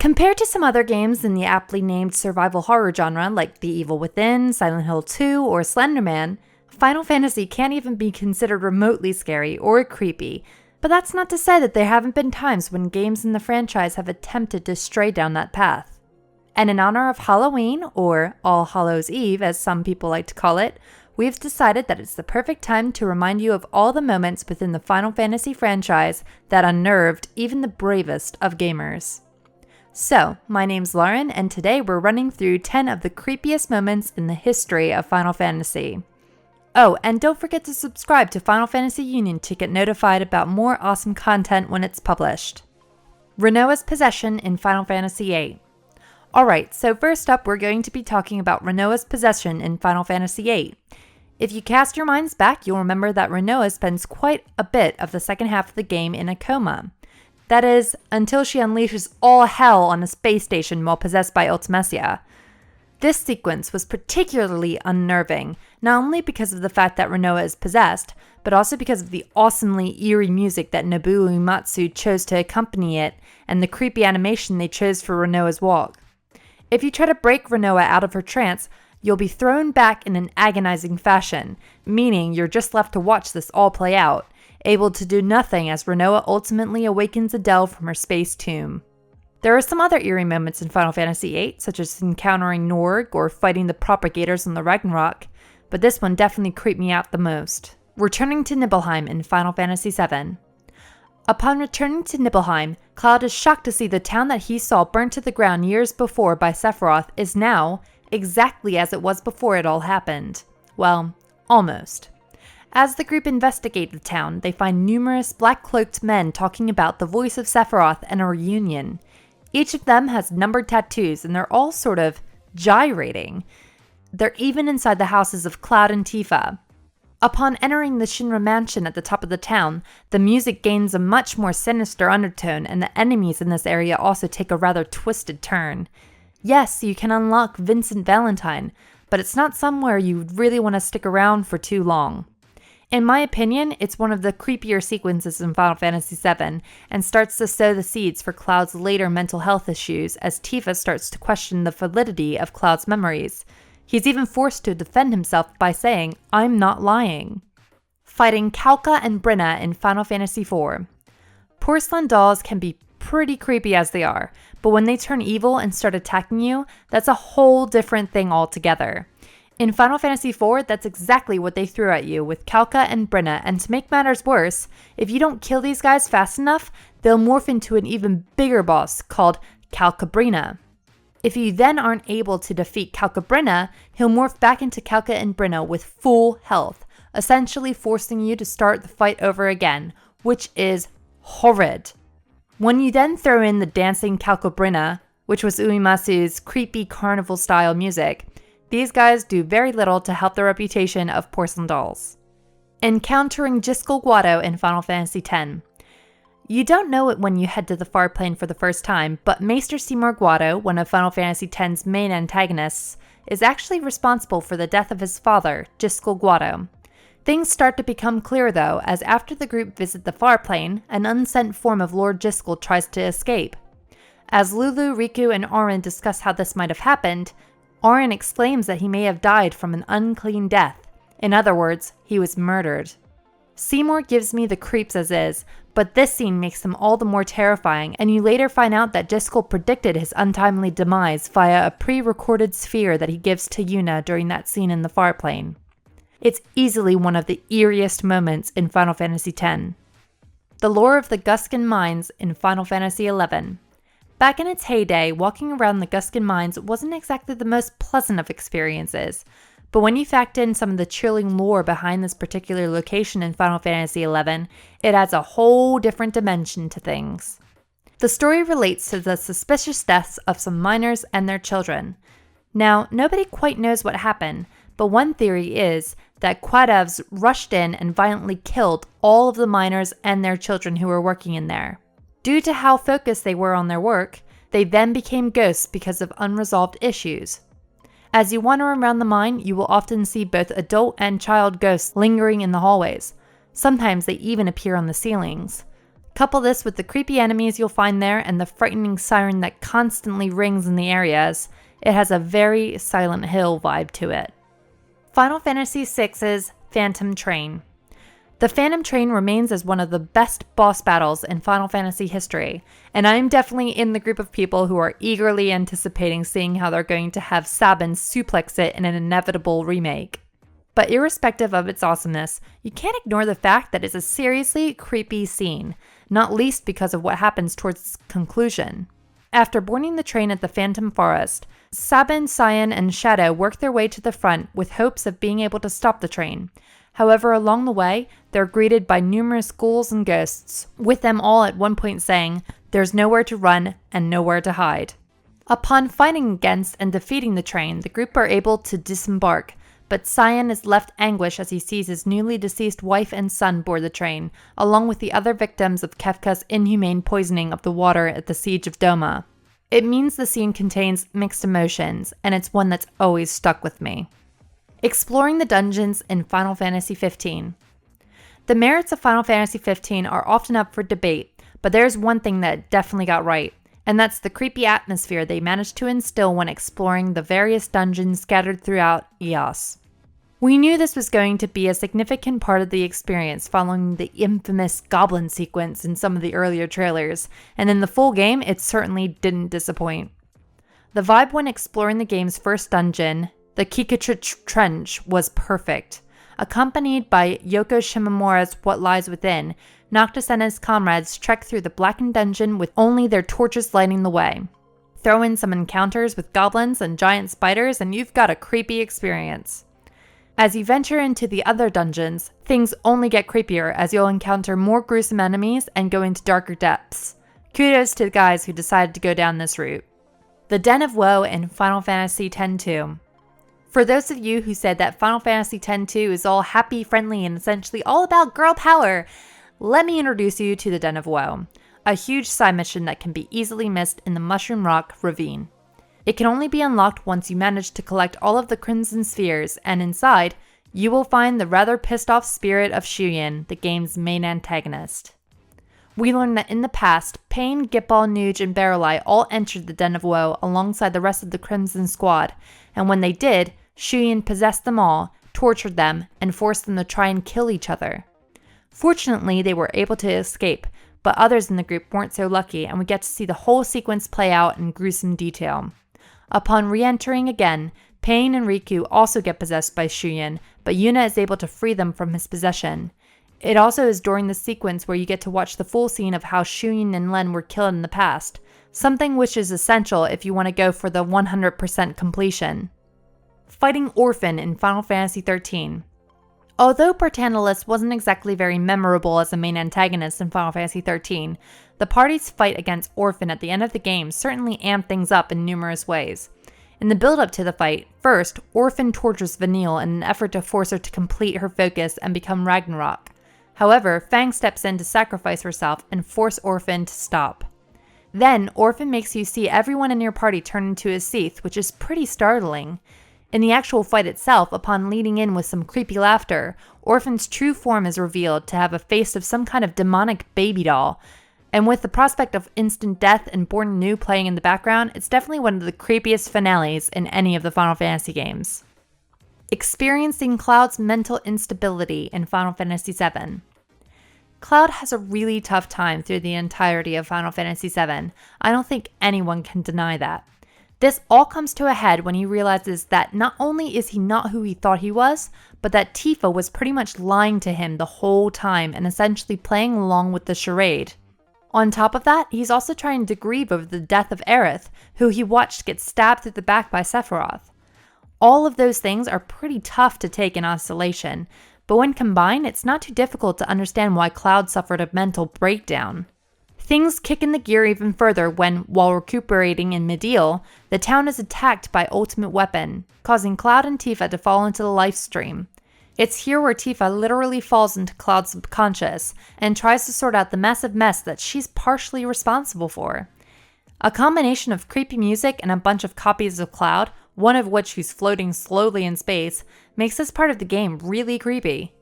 Compared to some other games in the aptly named survival horror genre like The Evil Within, Silent Hill 2, or Slender Man, Final Fantasy can't even be considered remotely scary or creepy, but that's not to say that there haven't been times when games in the franchise have attempted to stray down that path. And in honor of Halloween, or All Hallows Eve as some people like to call it, we've decided that it's the perfect time to remind you of all the moments within the Final Fantasy franchise that unnerved even the bravest of gamers. So, my name's Lauren, and today we're running through 10 of the creepiest moments in the history of Final Fantasy. Oh, and don't forget to subscribe to Final Fantasy Union to get notified about more awesome content when it's published. Rinoa's possession in Final Fantasy VIII. Alright, so first up we're going to be talking about Rinoa's possession in Final Fantasy VIII. If you cast your minds back, you'll remember that Rinoa spends quite a bit of the second half of the game in a coma. That is, until she unleashes all hell on a space station while possessed by Ultimecia. This sequence was particularly unnerving, not only because of the fact that Rinoa is possessed, but also because of the awesomely eerie music that Nobuo Uematsu chose to accompany it, and the creepy animation they chose for Rinoa's walk. If you try to break Rinoa out of her trance, you'll be thrown back in an agonizing fashion, meaning you're just left to watch this all play out, able to do nothing as Rinoa ultimately awakens Adele from her space tomb. There are some other eerie moments in Final Fantasy VIII, such as encountering Norg or fighting the propagators on the Ragnarok, but this one definitely creeped me out the most. Returning to Nibelheim in Final Fantasy VII. Upon returning to Nibelheim, Cloud is shocked to see the town that he saw burnt to the ground years before by Sephiroth is now exactly as it was before it all happened. Well, almost. As the group investigate the town, they find numerous black-cloaked men talking about the voice of Sephiroth and a reunion. Each of them has numbered tattoos, and they're all sort of gyrating. They're even inside the houses of Cloud and Tifa. Upon entering the Shinra mansion at the top of the town, the music gains a much more sinister undertone, and the enemies in this area also take a rather twisted turn. Yes, you can unlock Vincent Valentine, but it's not somewhere you really want to stick around for too long. In my opinion, it's one of the creepier sequences in Final Fantasy VII, and starts to sow the seeds for Cloud's later mental health issues as Tifa starts to question the validity of Cloud's memories. He's even forced to defend himself by saying, "I'm not lying." Fighting Calca and BRINA in Final Fantasy IV. Porcelain dolls can be pretty creepy as they are, but when they turn evil and start attacking you, that's a whole different thing altogether. In Final Fantasy IV, that's exactly what they threw at you with Calca and BRINA, and to make matters worse, if you don't kill these guys fast enough, they'll morph into an even bigger boss called Calcabrina. If you then aren't able to defeat Calcabrina, he'll morph back into Calca and BRINA with full health, essentially forcing you to start the fight over again, which is horrid. When you then throw in the dancing Calcabrina, which was Uematsu's creepy carnival-style music, these guys do very little to help the reputation of porcelain dolls. Encountering JYSCAL Guado in Final Fantasy X. You don't know it when you head to the far plane for the first time, but Maester Seymour Guado, one of Final Fantasy X's main antagonists, is actually responsible for the death of his father, JYSCAL Guado. Things start to become clear though, as after the group visit the far plane, an unsent form of Lord JYSCAL tries to escape. As Lulu, Riku, and Auron discuss how this might have happened, Auron exclaims that he may have died from an unclean death. In other words, he was murdered. Seymour gives me the creeps as is, but this scene makes him all the more terrifying, and you later find out that JYSCAL predicted his untimely demise via a pre-recorded sphere that he gives to Yuna during that scene in the far plane. It's easily one of the eeriest moments in Final Fantasy X. The lore of the GUSGEN mines in Final Fantasy XI. Back in its heyday, walking around the GUSGEN mines wasn't exactly the most pleasant of experiences, but when you factor in some of the chilling lore behind this particular location in Final Fantasy XI, it adds a whole different dimension to things. The story relates to the suspicious deaths of some miners and their children. Now, nobody quite knows what happened, but one theory is that Quadevs rushed in and violently killed all of the miners and their children who were working in there. Due to how focused they were on their work, they then became ghosts because of unresolved issues. As you wander around the mine, you will often see both adult and child ghosts lingering in the hallways. Sometimes they even appear on the ceilings. Couple this with the creepy enemies you'll find there and the frightening siren that constantly rings in the areas, it has a very Silent Hill vibe to it. Final Fantasy VI's Phantom Train. The Phantom Train remains as one of the best boss battles in Final Fantasy history, and I'm definitely in the group of people who are eagerly anticipating seeing how they're going to have Sabin suplex it in an inevitable remake. But irrespective of its awesomeness, you can't ignore the fact that it's a seriously creepy scene, not least because of what happens towards its conclusion. After boarding the train at the Phantom Forest, Sabin, Cyan, and Shadow work their way to the front with hopes of being able to stop the train. However, along the way, they're greeted by numerous ghouls and ghosts, with them all at one point saying, "There's nowhere to run and nowhere to hide." Upon fighting against and defeating the train, the group are able to disembark, but Cyan is left anguished as he sees his newly deceased wife and son board the train, along with the other victims of Kefka's inhumane poisoning of the water at the Siege of Doma. It means the scene contains mixed emotions, and it's one that's always stuck with me. Exploring the dungeons in Final Fantasy XV. The merits of Final Fantasy XV are often up for debate, but there's one thing that it definitely got right, and that's the creepy atmosphere they managed to instill when exploring the various dungeons scattered throughout EOS. We knew this was going to be a significant part of the experience following the infamous goblin sequence in some of the earlier trailers, and in the full game, it certainly didn't disappoint. The vibe when exploring the game's first dungeon, the Kikatrich Trench, was perfect. Accompanied by Yoko Shimomura's What Lies Within, Noctis and his comrades trek through the blackened dungeon with only their torches lighting the way. Throw in some encounters with goblins and giant spiders and you've got a creepy experience. As you venture into the other dungeons, things only get creepier as you'll encounter more gruesome enemies and go into darker depths. Kudos to the guys who decided to go down this route. The Den of Woe in Final Fantasy X-2. For those of you who said that Final Fantasy X-2 is all happy, friendly, and essentially all about girl power, let me introduce you to the Den of Woe, a huge side mission that can be easily missed in the Mushroom Rock Ravine. It can only be unlocked once you manage to collect all of the Crimson Spheres, and inside, you will find the rather pissed off spirit of Shuyin, the game's main antagonist. We learn that in the past, Pain, Gipal, Nuge, and Barrelai all entered the Den of Woe alongside the rest of the Crimson Squad, and when they did, Shuyin possessed them all, tortured them, and forced them to try and kill each other. Fortunately, they were able to escape, but others in the group weren't so lucky, and we get to see the whole sequence play out in gruesome detail. Upon re-entering again, Pain and Riku also get possessed by Shuyin, but Yuna is able to free them from his possession. It also is during the sequence where you get to watch the full scene of how Shuyin and Len were killed in the past, something which is essential if you want to go for the 100% completion. Fighting Orphan in Final Fantasy XIII. Although Bertantalus wasn't exactly very memorable as a main antagonist in Final Fantasy XIII, the party's fight against Orphan at the end of the game certainly amped things up in numerous ways. In the build-up to the fight, first, Orphan tortures Vanille in an effort to force her to complete her focus and become Ragnarok. However, Fang steps in to sacrifice herself and force Orphan to stop. Then, Orphan makes you see everyone in your party turn into a Seath, which is pretty startling. In the actual fight itself, upon leading in with some creepy laughter, Orphan's true form is revealed to have a face of some kind of demonic baby doll, and with the prospect of instant death and Born Anew playing in the background, it's definitely one of the creepiest finales in any of the Final Fantasy games. Experiencing Cloud's mental instability in Final Fantasy VII. Cloud has a really tough time through the entirety of Final Fantasy VII. I don't think anyone can deny that. This all comes to a head when he realizes that not only is he not who he thought he was, but that Tifa was pretty much lying to him the whole time and essentially playing along with the charade. On top of that, he's also trying to grieve over the death of Aerith, who he watched get stabbed through the back by Sephiroth. All of those things are pretty tough to take in isolation, but when combined, it's not too difficult to understand why Cloud suffered a mental breakdown. Things kick in the gear even further when, while recuperating in Mideel, the town is attacked by Ultimate Weapon, causing Cloud and Tifa to fall into the life stream. It's here where Tifa literally falls into Cloud's subconscious and tries to sort out the massive mess that she's partially responsible for. A combination of creepy music and a bunch of copies of Cloud, one of which who's floating slowly in space, makes this part of the game really creepy.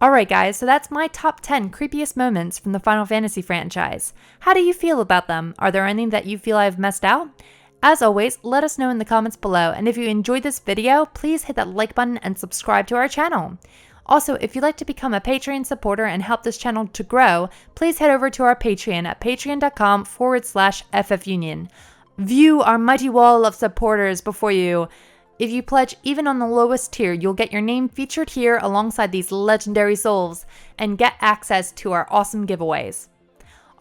Alright guys, so that's my top 10 creepiest moments from the Final Fantasy franchise. How do you feel about them? Are there any that you feel I've messed out? As always, let us know in the comments below, and if you enjoyed this video, please hit that like button and subscribe to our channel. Also, if you'd like to become a Patreon supporter and help this channel to grow, please head over to our Patreon at patreon.com/ffunion. View our mighty wall of supporters before you. If you pledge even on the lowest tier, you'll get your name featured here alongside these legendary souls and get access to our awesome giveaways.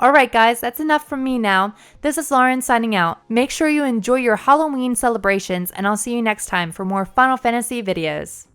Alright guys, that's enough from me now. This is Lauren signing out. Make sure you enjoy your Halloween celebrations, and I'll see you next time for more Final Fantasy videos.